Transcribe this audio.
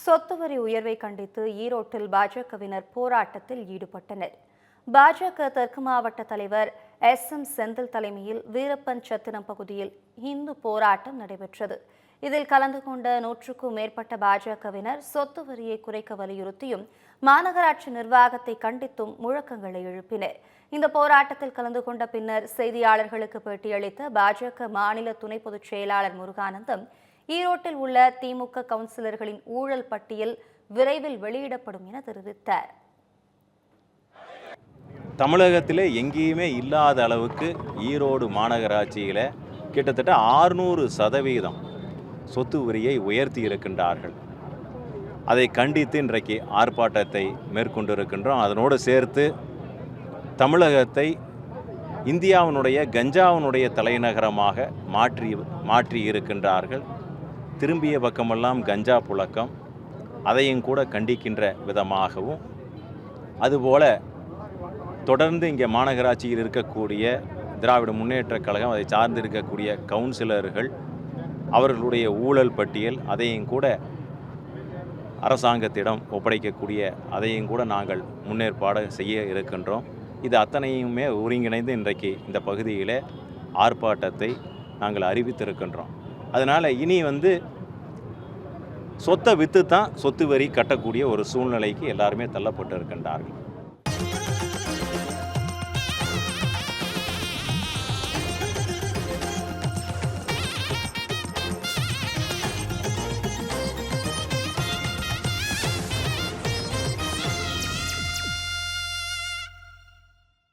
சொத்து வரி உயர்வை கண்டித்து ஈரோட்டில் பாஜகவினர் போராட்டத்தில் ஈடுபட்டனர். பாஜக தெற்கு மாவட்ட தலைவர் எம் செந்தில் தலைமையில் வீரப்பன் சத்திரம் பகுதியில் இந்து போராட்டம் நடைபெற்றது. இதில் கலந்து கொண்ட 100க்கும் மேற்பட்ட பாஜகவினர் சொத்து வரியை குறைக்க வலியுறுத்தியும் மாநகராட்சி நிர்வாகத்தை கண்டித்தும் முழக்கங்களை எழுப்பினர். இந்த போராட்டத்தில் கலந்து கொண்ட பின்னர் செய்தியாளர்களுக்கு பேட்டியளித்த பாஜக மாநில துணை பொதுச் செயலாளர் முருகானந்தம், ஈரோட்டில் உள்ள திமுக கவுன்சிலர்களின் ஊழல் பட்டியல் விரைவில் வெளியிடப்படும் என தெரிவித்தார். தமிழகத்திலே எங்கேயுமே இல்லாத அளவுக்கு ஈரோடு மாநகராட்சியில் கிட்டத்தட்ட 600% சொத்து வரியை உயர்த்தி இருக்கின்றார்கள். அதை கண்டித்து இன்றைக்கு ஆர்ப்பாட்டத்தை மேற்கொண்டிருக்கின்றோம். அதனோடு சேர்த்து தமிழகத்தை இந்தியாவினுடைய கஞ்சாவினுடைய தலைநகரமாக மாற்றி இருக்கின்றார்கள். திரும்பிய பக்கமெல்லாம் கஞ்சா புழக்கம், அதையும் கூட கண்டிக்கின்ற விதமாகவும், அதுபோல தொடர்ந்து இங்கே மாநகராட்சியில் இருக்கக்கூடிய திராவிட முன்னேற்றக் கழகம், அதை சார்ந்து இருக்கக்கூடிய கவுன்சிலர்கள் அவர்களுடைய ஊழல் பட்டியல், அதையும் கூட அரசாங்கத்திடம் ஒப்படைக்கக்கூடிய அதையும் கூட நாங்கள் முன்னேற்பாடு செய்ய இருக்கின்றோம். இது அத்தனையுமே ஒருங்கிணைந்து இன்றைக்கு இந்த பகுதியில் ஆர்ப்பாட்டத்தை நாங்கள் அறிவித்திருக்கின்றோம். அதனால் இனி சொத்தை விற்று தான் சொத்து வரி கட்டக்கூடிய ஒரு சூழ்நிலைக்கு எல்லாருமே தள்ளப்பட்டு இருக்கின்றார்கள்.